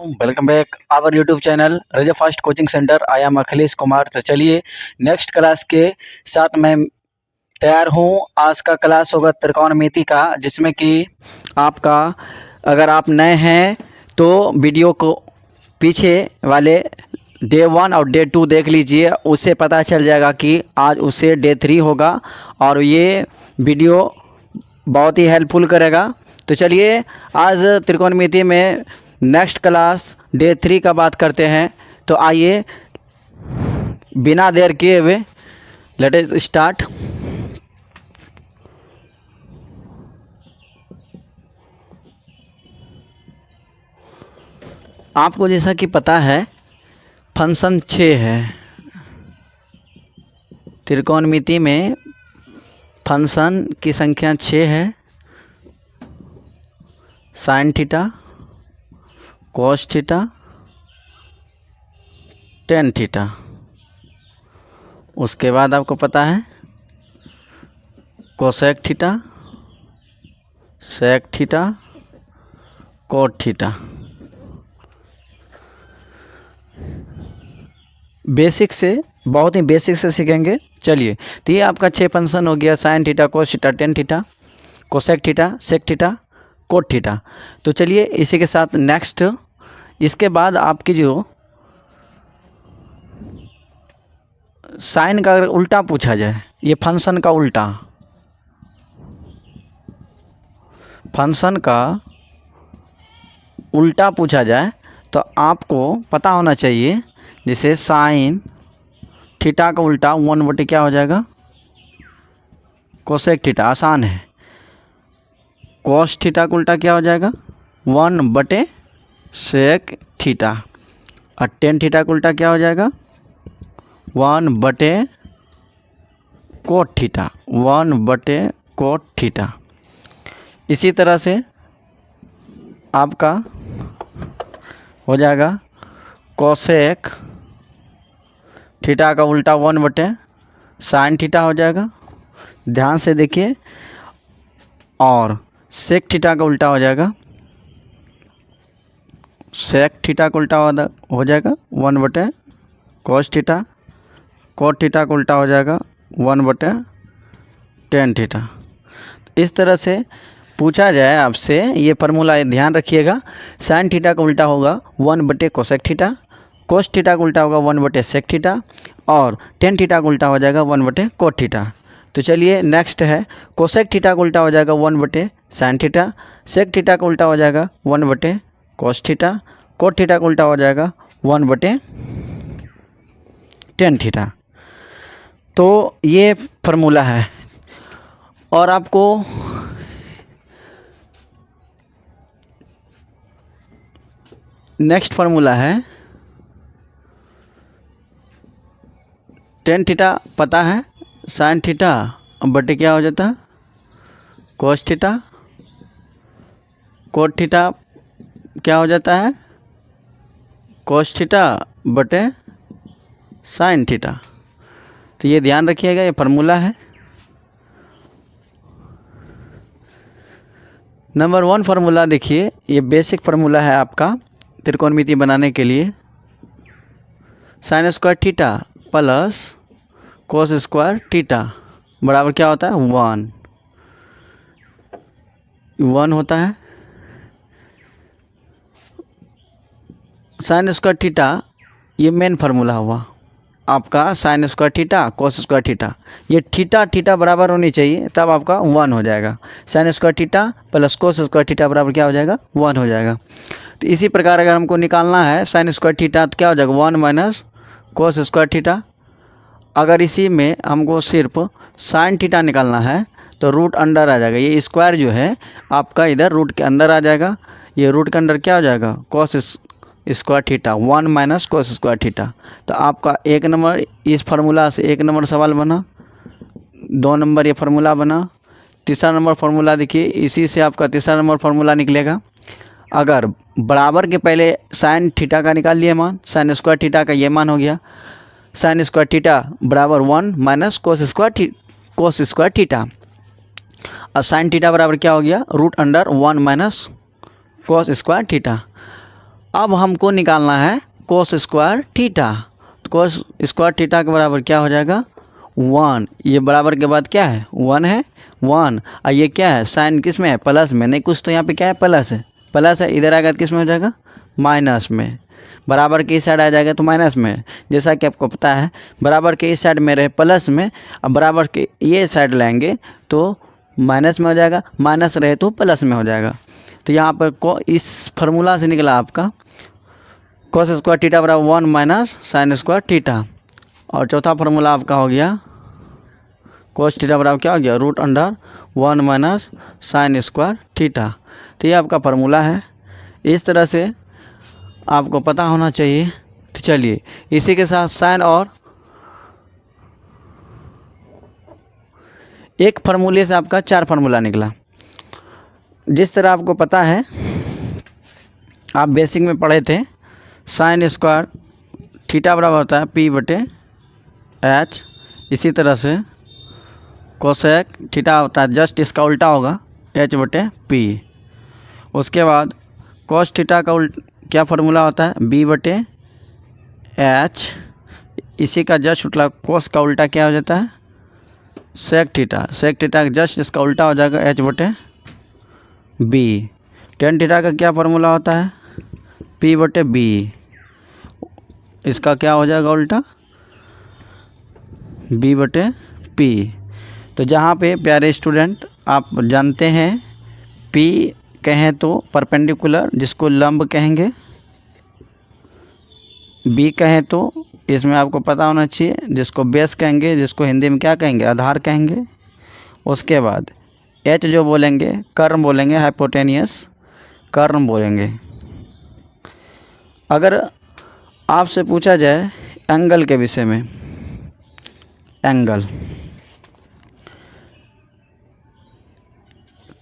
Welcome back our YouTube channel Raza fast coaching centre. I am Akhilesh Kumar. तो चलिए next class के साथ मैं तैयार हूँ। आज का क्लास होगा त्रिकोणमिति का, जिसमें कि आपका अगर आप नए हैं तो वीडियो को पीछे वाले डे 1 और डे 2 देख लीजिए, उससे पता चल जाएगा कि आज उससे डे 3 होगा और ये वीडियो बहुत ही हेल्पफुल करेगा। तो चलिए आज त्रिकोणमिति में नेक्स्ट क्लास डे 3 का बात करते हैं। तो आइए बिना देर किए हुए लेट अस स्टार्ट। आपको जैसा कि पता है फंक्शन 6 है त्रिकोणमिति में, फंक्शन की संख्या 6 है। Sine theta, cos theta, tan theta. उसके बाद आपको पता है cosec theta, sec theta, cot theta. Basic से, बहुत ही बेसिक से सीखेंगे। चलिए, तो ये आपका 6 फंक्शन हो गया। Sine theta, cos theta, tan theta, cosec theta, sec theta, cot theta. तो चलिए इसी के साथ नेक्स्ट, इसके बाद आपकी जो साइन का अगर उल्टा पूछा जाए, ये फंक्शन का उल्टा, फंक्शन का उल्टा पूछा जाए तो आपको पता होना चाहिए। जैसे साइन थीटा का उल्टा 1/, क्या हो जाएगा, कोसेक थीटा। आसान है। कॉस थीटा का उल्टा क्या हो जाएगा, 1/सेक थीटा। और टेन थीटा का उल्टा क्या हो जाएगा, 1/कोट थीटा, 1/कोट थीटा। इसी तरह से आपका हो जाएगा कोसेक थीटा का उल्टा 1/साइन थीटा हो जाएगा। ध्यान से देखिए। और सेक थीटा का उल्टा हो जाएगा, सेक थीटा का उल्टा हो जाएगा 1/कॉस थीटा। कोट थीटा का उल्टा हो जाएगा 1/टेन थीटा। इस तरह से पूछा जाए आपसे, ये फार्मूला ध्यान रखिएगा। साइन थीटा का उल्टा होगा 1/कोसेक थीटा, कोस थीटा का उल्टा होगा 1/सेक थीटा, और टेन थीटा का उल्टा हो जाएगा 1/कोट थीटा। तो चलिए नेक्स्ट है, कोसेक थीटा का उल्टा हो जाएगा 1/साइन थीटा, सेक थीटा का उल्टा हो जाएगा 1/कोस थीटा, कोट थीटा का उल्टा हो जाएगा 1/टेन थीटा। तो ये फार्मूला है। और आपको नेक्स्ट फार्मूला है, टेन थीटा पता है, साइन थीटा बटे क्या हो जाता है, कोस थीटा, कोट थीटा क्या हो जाता है, कोस थीटा बटे साइन थीटा। तो ये ध्यान रखिएगा, ये फार्मूला है। नंबर 1 फार्मूला देखिए, ये बेसिक फार्मूला है आपका त्रिकोणमिति बनाने के लिए। Sign square theta plus cos square theta बराबर क्या होता है, 1 होता है। साइन स्क्वायर थीटा ये मेन फार्मूला हुआ आपका, साइन स्क्वायर थीटा, कोस स्क्वायर थीटा। ये थीटा थीटा बराबर होनी चाहिए, तब आपका 1 हो जाएगा। Sign square theta plus cos square theta बराबर क्या हो जाएगा, 1 हो जाएगा। तो इसी प्रकार अगर हमको निकालना है साइन स्क्वायर थीटा, तो क्या हो जाएगा, 1 - कोस स्क्वायर थीटा। अगर इसी में हमको सिर्फ साइन थीटा निकालना है तो रूट अंडर आ जाएगा। ये स्क्वायर जो है आपका इधर रूट के अंदर आ जाएगा। ये रूट के अंदर क्या हो जाएगा, कोस square theta, 1 - cos square theta. तो आपका 1 नंबर इस फार्मूला से 1 नंबर सवाल बना, 2 नंबर ये फार्मूला बना। तीसरा नंबर फार्मूला देखिए, इसी से आपका तीसरा नंबर फार्मूला निकलेगा। अगर बराबर के पहले साइन थीटा का निकाल लिए मान, साइन स्क्वायर थीटा का ये मान हो गया, साइन स्क्वायर थीटा बराबर 1 - कोस स्क्वायर थीटा। और साइन थीटा बराबर क्या हो गया, root under 1 - cos square theta. अब हमको निकालना है कोस स्क्वायर थीटा। तो कोस स्क्वायर थीटा के बराबर क्या हो जाएगा 1। ये बराबर के बाद क्या है 1 है 1। और ये क्या है साइन किस में है प्लस में, नहीं कुछ तो यहाँ पे क्या है प्लस है, इधर आएगा तो किस में हो जाएगा माइनस में। बराबर के इस साइड आ जाएगा तो माइनस में। जैसा कि आपको पता है बराबर के इस साइड में रहे प्लस में, अब बराबर के ये साइड लेंगे तो माइनस में हो जाएगा, माइनस रहे तो प्लस में हो जाएगा। तो यहाँ पर इस फार्मूला से निकला आपका कोस स्क्वायर थीटा बराबर 1 माइनस साइन स्क्वायर थीटा। और चौथा फार्मूला आपका हो गया कोस थीटा बराबर क्या हो गया √1 माइनस साइन स्क्वायर थीटा। तो ये आपका फार्मूला है, इस तरह से आपको पता होना चाहिए। तो चलिए इसी के साथ साइन और एक फार्मूले से आपका 4 फार्मूला निकला। जिस तरह आपको पता है आप बेसिक में पढ़े थे साइन स्क्वायर थीटा बराबर होता है P/H। इसी तरह से कोसेक थीटा होता है जस्ट इसका उल्टा होगा H/P। उसके बाद कोस थीटा का क्या फार्मूला होता है B/H। इसी का जस्ट उल्टा कोस का उल्टा क्या हो जाता है सेक थीटा का जस्ट इसका उल्टा हो जाएगा H/B। टेन थीटा का क्या फार्मूला होता है P/B। इसका क्या हो जाएगा उल्टा B/P। तो जहाँ पे प्यारे स्टूडेंट आप जानते हैं P कहें तो परपेंडिकुलर जिसको लंब कहेंगे, B कहें तो इसमें आपको पता होना चाहिए जिसको बेस कहेंगे, जिसको हिंदी में क्या कहेंगे आधार कहेंगे। उसके बाद H जो बोलेंगे कर्म बोलेंगे, हाइपोटेनियस कर्म बोलेंगे। अगर आपसे पूछा जाए एंगल के विषय में, एंगल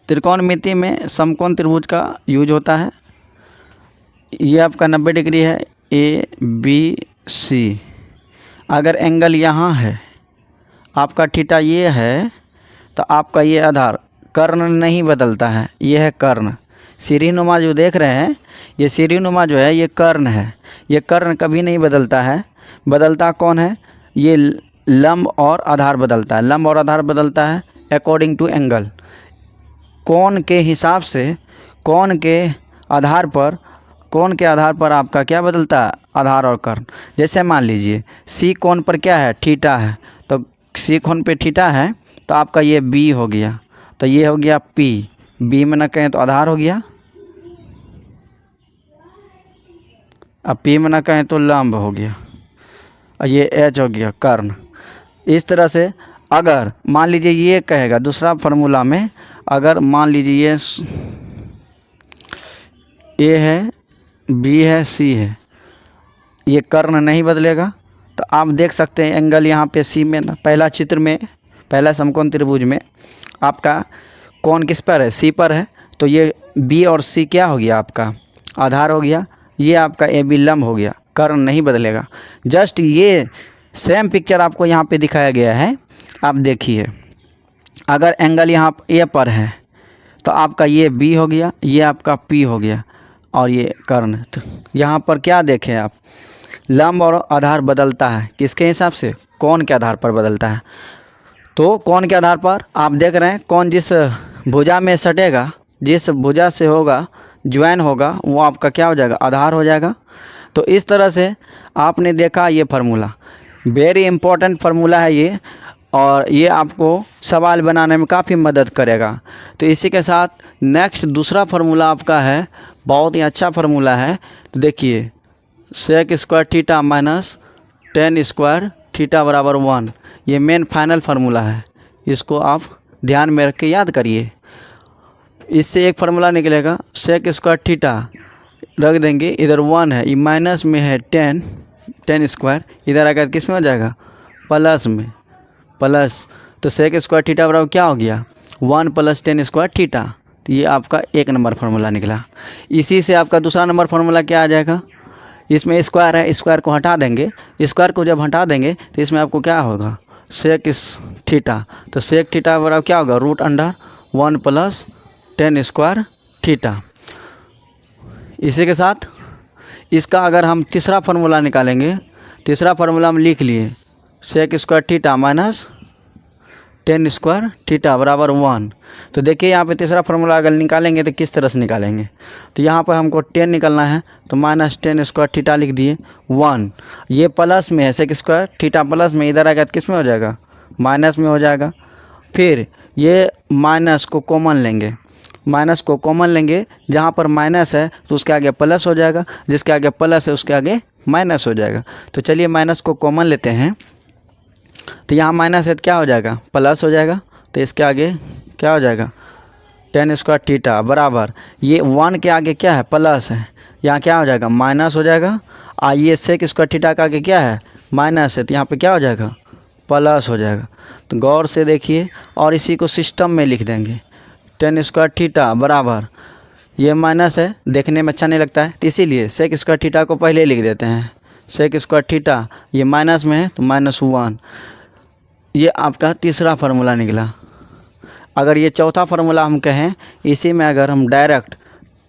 त्रिकोणमिति में समकोण त्रिभुज का यूज होता है। ये आपका 90 डिग्री है ABC। अगर एंगल यहाँ है आपका थीटा ये है तो आपका ये आधार कर्ण नहीं बदलता है, ये है कर्ण। सीढ़ीनुमा जो देख रहे हैं ये सीढ़ीनुमा जो है ये कर्ण है, ये कर्ण कभी नहीं बदलता है। बदलता कौन है ये लंब और आधार बदलता है, लंब और आधार बदलता है अकॉर्डिंग टू एंगल। कोण के हिसाब से कोण के आधार पर आपका क्या बदलता है आधार और कर्ण। जैसे मान लीजिए सी कोण पर क्या है थीटा है, तो सी कोण पे थीटा है तो आपका ये बी हो गया, तो ये हो गया पी। बी में ना कहें तो आधार हो गया, अब पी में ना कहें तो लंब हो गया, और ये एच हो गया कर्ण। इस तरह से अगर मान लीजिए ये कहेगा दूसरा फार्मूला में, अगर मान लीजिए ये ए है बी है सी है, ये कर्ण नहीं बदलेगा। तो आप देख सकते हैं एंगल यहाँ पे सी में ना पहला चित्र में पहला समकोण त्रिभुज में आपका कोण किस पर है सी पर है, तो ये बी और सी क्या हो गया आपका आधार हो गया, ये आपका ए बी लंब हो गया, कर्ण नहीं बदलेगा। जस्ट ये सेम पिक्चर आपको यहाँ पे दिखाया गया है। आप देखिए अगर एंगल यहाँ ए पर है तो आपका ये बी हो गया, ये आपका पी हो गया और ये कर्ण। तो यहाँ पर क्या देखें आप लंब और आधार बदलता है किसके हिसाब से कोण के आधार पर बदलता है। तो कोण के आधार पर आप देख रहे हैं कोण जिस भुजा में सटेगा, जिस भुजा से होगा ज्वाइन होगा वो आपका क्या हो जाएगा आधार हो जाएगा। तो इस तरह से आपने देखा ये फार्मूला वेरी इंपॉर्टेंट फार्मूला है ये, और ये आपको सवाल बनाने में काफ़ी मदद करेगा। तो इसी के साथ नेक्स्ट दूसरा फार्मूला आपका है, बहुत ही अच्छा फार्मूला है। तो देखिए sec square theta minus tan square theta बराबर 1, ये मेन फाइनल फार्मूला है, इसको आप ध्यान में रख के याद करिए। इससे एक फार्मूला निकलेगा सेक स्क्वायर थीटा रख देंगे, इधर 1 है, ये माइनस में है 10 स्क्वायर, इधर आकर किस में हो जाएगा प्लस में, प्लस। तो सेक स्क्वायर थीटा बराबर क्या हो गया 1 + 10 स्क्वायर थीटा। तो ये आपका 1 नंबर फार्मूला निकला। इसी से आपका दूसरा नंबर फार्मूला क्या आ जाएगा, इसमें स्क्वायर है, स्क्वायर को हटा देंगे, स्क्वायर को जब हटा देंगे तो इसमें आपको क्या होगा सेक थीटा। तो सेक थीटा बराबर क्या होगा √1 + 10 स्क्वायर थीटा। इसी के साथ इसका अगर हम तीसरा फार्मूला निकालेंगे, तीसरा फार्मूला हम लिख लिए sec square theta minus tan square theta बराबर 1। तो देखिए यहाँ पे तीसरा फार्मूला अगर निकालेंगे तो किस तरह से निकालेंगे, तो यहाँ पर हमको 10 निकालना है, तो माइनस 10 स्क्वायर थीटा लिख दिए 1। ये प्लस में है, सेक स्क्वायर थीटा प्लस में, इधर आएगा तो किस में हो जाएगा, माइनस में हो जाएगा। फिर ये माइनस को कॉमन लेंगे, माइनस को कॉमन लेंगे, जहाँ पर माइनस है तो उसके आगे प्लस हो जाएगा, जिसके आगे प्लस है उसके आगे माइनस हो जाएगा। तो चलिए माइनस को कॉमन लेते हैं, तो यहाँ माइनस है तो क्या हो जाएगा, प्लस हो जाएगा। तो इसके आगे क्या हो जाएगा, 10 स्क्वायर थीटा बराबर, ये 1 के आगे क्या है, प्लस है, यहाँ क्या हो जाएगा, माइनस हो जाएगा। ये सेक स्क्वायर थीटा का आगे क्या है, माइनस है, तो यहाँ पे क्या हो जाएगा, प्लस हो जाएगा। तो गौर से देखिए और इसी को सिस्टम में लिख देंगे, 10 स्क्वायर थीटा बराबर, ये माइनस है, देखने में अच्छा नहीं लगता है, तो इसीलिए सेक स्क्वायर थीटा को पहले लिख देते हैं। सेक स्क्वायर थीटा ये माइनस में है तो -1। ये आपका तीसरा फार्मूला निकला। अगर ये चौथा फार्मूला हम कहें, इसी में अगर हम डायरेक्ट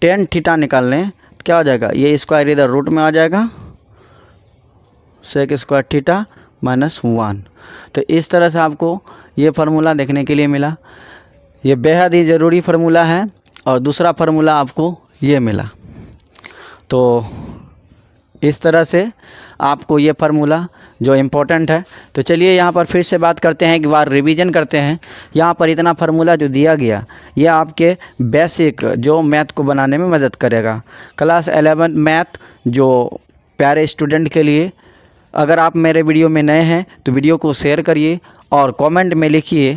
टेन थीटा निकाल लें तो क्या हो जाएगा, ये स्क्वायर इधर रूट में आ जाएगा, सेक स्क्वायर थीटा -1। तो इस तरह से आपको ये फार्मूला देखने के लिए मिला। ये बेहद ही ज़रूरी फार्मूला है और दूसरा फार्मूला आपको ये मिला। तो इस तरह से आपको ये फार्मूला जो इम्पोर्टेंट है। तो चलिए यहाँ पर फिर से बात करते हैं, एक बार रिवीजन करते हैं। यहाँ पर इतना फार्मूला जो दिया गया ये आपके बेसिक जो मैथ को बनाने में मदद करेगा। क्लास 11 मैथ जो प्यारे स्टूडेंट के लिए, अगर आप मेरे वीडियो में नए हैं तो वीडियो को शेयर करिए और कमेंट में लिखिए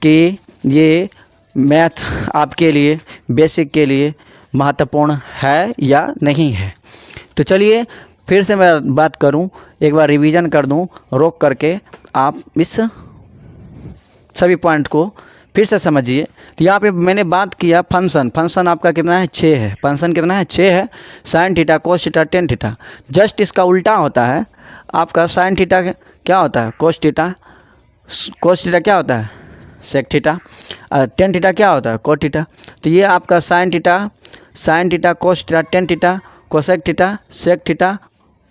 कि ये मैथ आपके लिए बेसिक के लिए महत्वपूर्ण है या नहीं है। तो चलिए फिर से मैं बात करूं, एक बार रिवीजन कर दूं रोक करके, आप इस सभी पॉइंट को फिर से समझिए। तो यहाँ पे मैंने बात किया फंक्शन आपका कितना है, 6 है। फंक्शन कितना है, 6 है। Sine theta cos theta tan theta, just इसका उल्टा होता है आपका। साइन थीटा क्या होता है, कोस थीटा क्या होता है, सेक थीटा। टेन थीटा क्या होता है, कोस थीटा। तो ये आपका sine theta cos theta tan theta cosec theta sec theta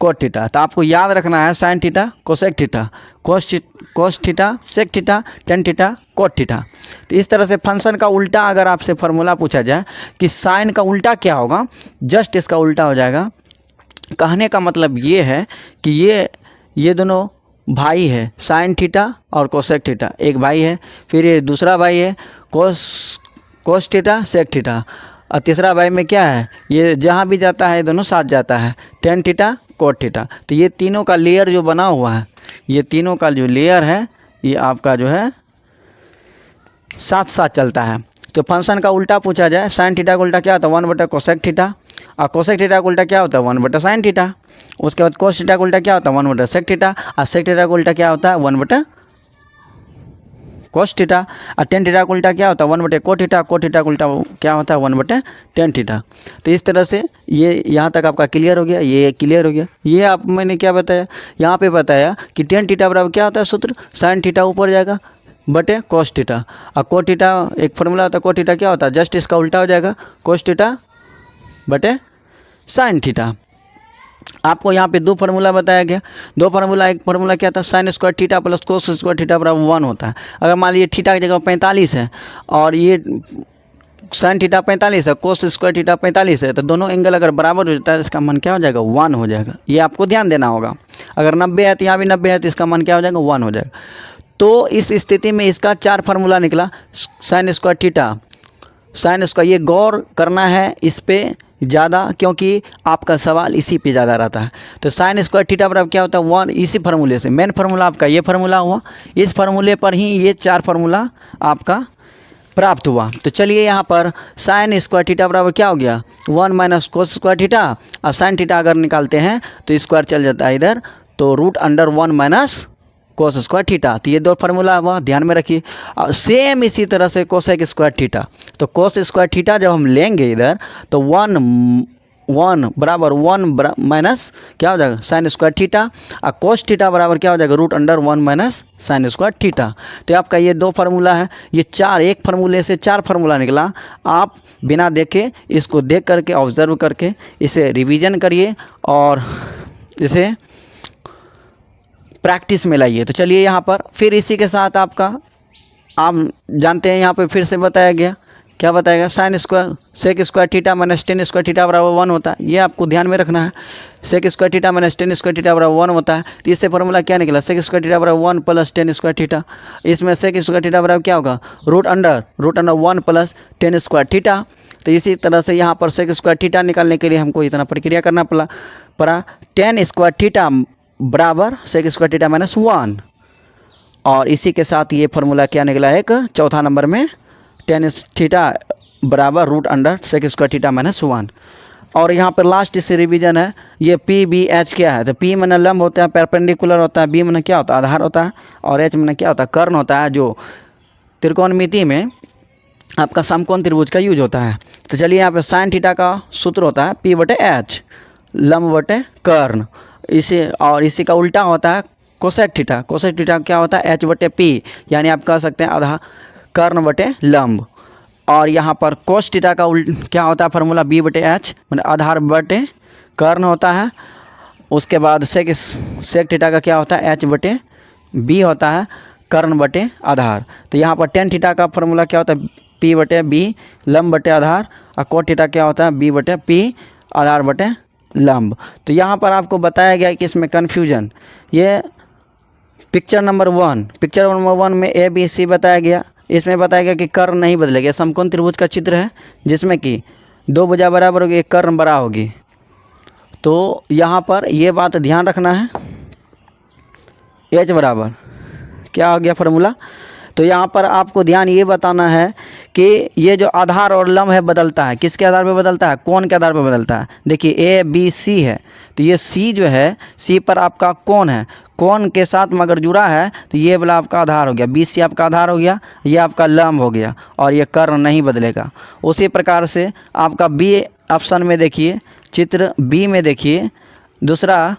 cot theta. तो आपको याद रखना है sine theta cosec theta cos theta sec theta tan theta cot theta. तो इस तरह से फंक्शन का उल्टा अगर आपसे फार्मूला पूछा जाए कि साइन का उल्टा क्या होगा, जस्ट इसका उल्टा हो जाएगा। कहने का मतलब ये है कि ये दोनों भाई है, साइन थीटा और कोसेक थीटा, एक भाई है। फिर ये दूसरा भाई है कोस थीटा सेक थीटा, और तीसरा भाई में क्या है, ये जहाँ भी जाता है दोनों साथ जाता है, टेन थीटा कोट थीटा। तो ये तीनों का लेयर जो बना हुआ है, ये तीनों का जो लेयर है ये आपका जो है साथ साथ चलता है। तो फंक्शन का उल्टा पूछा जाए, साइन थीटा का उल्टा क्या होता है, 1/cos कोसेक थीटा, और कोसेक थीटा का उल्टा क्या होता है, 1/sin थीटा। उसके बाद कोस थीटा का उल्टा क्या होता है, 1/sec थीटा, और सेक थीटा का उल्टा क्या होता है, 1/cos थीटा, और टेन थीटा का उल्टा क्या होता है, 1/cot थीटा, कोट थीटा का उल्टा क्या होता है, 1/tan थीटा। तो इस तरह से ये यहाँ तक आपका क्लियर हो गया, ये क्लियर हो गया। ये आप मैंने क्या बताया, यहाँ पे बताया कि टेन थीटा बराबर क्या होता है सूत्र, साइन थीटा ऊपर जाएगा बटे कोस थीटा, और कोट थीटा एक फार्मूला होता है, कोट थीटा क्या होता है, जस्ट इसका उल्टा हो जाएगा, कोस थीटा बटे साइन थीटा। आपको यहाँ पे दो फार्मूला बताया गया, दो फार्मूला, एक फार्मूला क्या था, sign square theta plus cos square theta बराबर 1 होता है। अगर मान लीजिए थीटा की जगह 45 है और ये साइन थीटा 45 है, कोस स्क्वायर थीटा 45 है, तो दोनों एंगल अगर बराबर हो जाता है, इसका मान क्या हो जाएगा, 1 हो जाएगा। ये आपको ध्यान देना होगा। अगर 90 है तो यहाँ भी 90 है, तो इसका मान क्या हो जाएगा, 1 हो जाएगा। तो इस स्थिति में इसका 4 फार्मूला निकला, sign square theta, sine square, ये गौर करना है इस पे ज़्यादा, क्योंकि आपका सवाल इसी पे ज़्यादा रहता है। तो साइन स्क्वायर थीटा बराबर क्या होता है, 1, इसी फार्मूले से, मेन फार्मूला आपका ये फार्मूला हुआ, इस फार्मूले पर ही ये 4 फार्मूला आपका प्राप्त हुआ। तो चलिए यहाँ पर साइन स्क्वायर थीटा बराबर क्या हो गया, 1 - कोस स्क्वायर थीटा, और साइन थीटा अगर निकालते हैं तो स्क्वायर चल जाता है इधर, तो √1 - कोस स्क्वायर थीटा। तो ये दो फार्मूला हुआ, ध्यान में रखिए। और सेम इसी तरह से कोसेक स्क्वायर थीटा, तो कोस स्क्वायर थीटा जब हम लेंगे इधर, तो 1 वन बराबर वन माइनस क्या हो जाएगा साइन स्क्वायर थीटा, और कोस थीटा बराबर क्या हो जाएगा root under one minus sine square theta. तो आपका ये दो फार्मूला है, ये चार, एक फार्मूले से चार फार्मूला निकला। आप बिना देखे इसको देख करके ऑब्जर्व करके इसे रिवीजन करिए और इसे प्रैक्टिस में लाइए। तो चलिए यहाँ पर फिर इसी के साथ आपका आप जानते हैं यहाँ पे फिर से बताया गया, क्या बताएगा sine square sec square theta minus tan square theta बराबर वन होता है। ये आपको ध्यान में रखना है, sec square theta minus tan square theta बराबर वन होता है। तो इससे फॉर्मूला क्या निकला सेक स्क्वायर थीटा बराबर one plus tan square theta. इसमें सेक स्क्वायर थीटा बराबर क्या होगा root under one plus tan square theta. तो इसी तरह से यहाँ पर सेक स्क्वायर थीटा निकालने के लिए हमको इतना प्रक्रिया करना पड़ा टेन स्क्वायर थीटा बराबर sec square theta minus one. और इसी के साथ ये फार्मूला क्या निकला एक चौथा नंबर में टेन थीटा बराबर root under sec square theta minus one. और यहाँ पर लास्ट से रिवीजन है, ये पी बी एच क्या है। तो पी मैंने लंब होता है परपेंडिकुलर होता है, बी मैंने क्या होता है आधार होता है, और एच मैंने क्या होता है कर्ण होता है, जो त्रिकोणमिति में आपका समकोण त्रिभुज का यूज होता है। तो चलिए यहाँ पे साइन थीटा का सूत्र होता है पी बटे एच लंब बटे कर्ण, इसी का उल्टा होता है कोसेक थीटा। कोसेक थीटा क्या होता है एच बटे पी, यानी आप कह सकते हैं आधा कर्ण बटे लंब। और यहाँ पर कोस थीटा का क्या होता है फार्मूला बी बटे एच मतलब आधार बटे कर्ण होता है। उसके बाद सेक थीटा का क्या होता है एच बटे बी होता है कर्ण बटे आधार। तो यहाँ पर टेन थीटा का फार्मूला क्या होता है पी बटे बी लंब बटे आधार, और कोट थीटा क्या होता है बी बटे पी आधार बटे लंब। तो यहाँ पर आपको बताया गया कि इसमें कन्फ्यूजन, ये पिक्चर नंबर वन में ए बी सी बताया गया। इसमें बताया गया कि कर्ण नहीं बदलेगा, समकोण त्रिभुज का चित्र है जिसमें कि दो भुजा बराबर होगी एक कर्ण बड़ा होगी। तो यहाँ पर ये बात ध्यान रखना है, एच बराबर क्या हो गया फार्मूला। तो यहाँ पर आपको ध्यान ये बताना है कि ये जो आधार और लंब है बदलता है, किसके आधार पर बदलता है कोण के आधार पर बदलता है। देखिए ए बी सी है, तो ये सी जो है सी पर आपका कोण है, कोण के साथ में अगर जुड़ा है तो ये वाला आपका आधार हो गया, बी सी आपका आधार हो गया, ये आपका लंब हो गया, और ये कर्ण नहीं बदलेगा। उसी प्रकार से आपका बी ऑप्शन में देखिए, चित्र बी में देखिए, दूसरा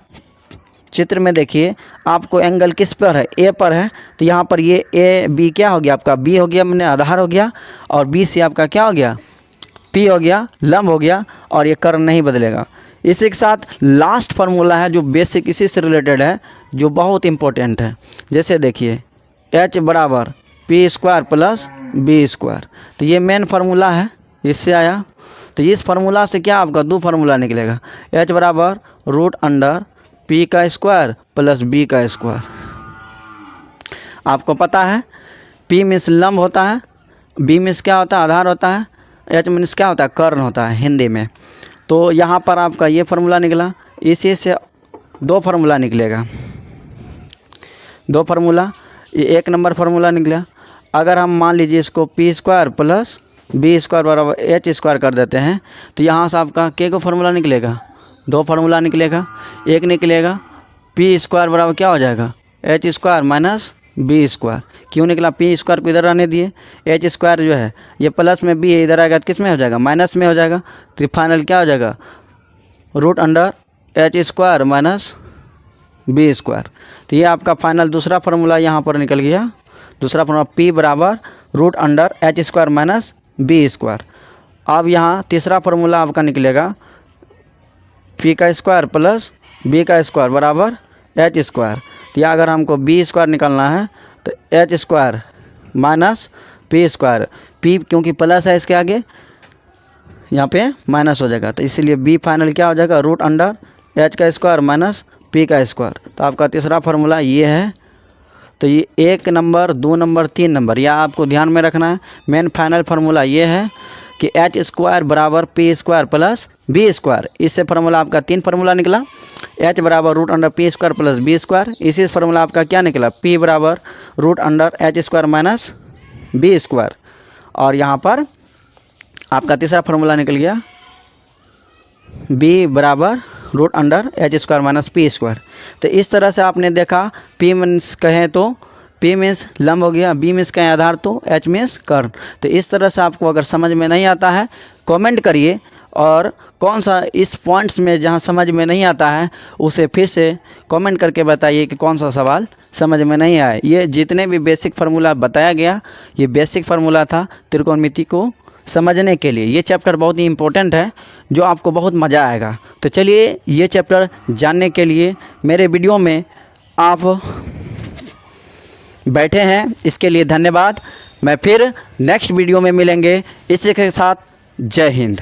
चित्र में देखिए आपको एंगल किस पर है ए पर है। तो यहाँ पर ये ए बी क्या हो गया आपका बी हो गया मैंने आधार हो गया, और बी सी आपका क्या हो गया पी हो गया लंब हो गया, और ये कर्ण नहीं बदलेगा। इसी के साथ लास्ट फार्मूला है जो बेसिक इसी से रिलेटेड है, जो बहुत इंपॉर्टेंट है। जैसे देखिए एच बराबर P square plus B square, तो ये मेन फार्मूला है, इससे आया। तो इस फार्मूला से क्या आपका दो फार्मूला निकलेगा, एच बराबर रूट अंडर पी का स्क्वायर प्लस बी का स्क्वायर। आपको पता है पी मीन्स लंब होता है, बी मीन्स क्या होता है आधार होता है, एच मीन्स क्या होता है कर्ण होता है हिंदी में। तो यहाँ पर आपका ये फार्मूला निकला, इसी से दो फार्मूला निकलेगा, दो फार्मूला, ये एक नंबर फार्मूला निकला। अगर हम मान लीजिए इसको P square plus B square बराबर एच स्क्वायर कर देते हैं, तो यहाँ से आपका के को फार्मूला निकलेगा, दो फार्मूला निकलेगा। एक निकलेगा पी स्क्वायर बराबर क्या हो जाएगा H square minus B square. क्यों निकला पी स्क्वायर को इधर रहने दिए, एच स्क्वायर जो है ये प्लस में बी है, इधर आएगा तो किस में हो जाएगा माइनस में हो जाएगा। तो फाइनल क्या हो जाएगा root under H square minus B square. तो ये आपका फाइनल दूसरा फार्मूला यहाँ पर निकल गया। दूसरा फार्मूला पी बराबर root under H square minus B square. अब यहाँ तीसरा फार्मूला आपका निकलेगा पी का स्क्वायर प्लस बी का स्क्वायर बराबर एच स्क्वायर। तो या अगर हमको बी स्क्वायर निकालना है तो H square minus P square, P क्योंकि प्लस है इसके आगे यहाँ पे माइनस हो जाएगा, तो इसीलिए बी फाइनल क्या हो जाएगा रूट अंडर एच का स्क्वायर माइनस पी का स्क्वायर। तो आपका तीसरा फार्मूला ये है। तो ये एक नंबर दो नंबर तीन नंबर या आपको ध्यान में रखना है। मेन फाइनल फार्मूला ये है कि एच स्क्वायर बराबर P square plus B square. इससे फार्मूला आपका तीन फार्मूला निकला, एच बराबर root under P square plus B square. इसी फार्मूला आपका क्या निकला पी बराबर root under H square minus B square. और यहाँ पर आपका तीसरा फार्मूला निकल गया बी बराबर root under H square minus P square. तो इस तरह से आपने देखा पी मीन्स कहें तो पी मीन्स लंब हो गया, बी मीन्स कहें आधार तो एच मीन्स कर्ण। तो इस तरह से आपको अगर समझ में नहीं आता है कमेंट करिए और कौन सा इस पॉइंट्स में जहाँ समझ में नहीं आता है उसे फिर से कमेंट करके बताइए कि कौन सा सवाल समझ में नहीं आया। ये जितने भी बेसिक फार्मूला बताया गया, ये बेसिक फार्मूला था त्रिकोणमिति को समझने के लिए। ये चैप्टर बहुत ही इम्पोर्टेंट है जो आपको बहुत मज़ा आएगा। तो चलिए ये चैप्टर जानने के लिए मेरे वीडियो में आप बैठे हैं, इसके लिए धन्यवाद। मैं फिर नेक्स्ट वीडियो में मिलेंगे। इसी के साथ जय हिंद।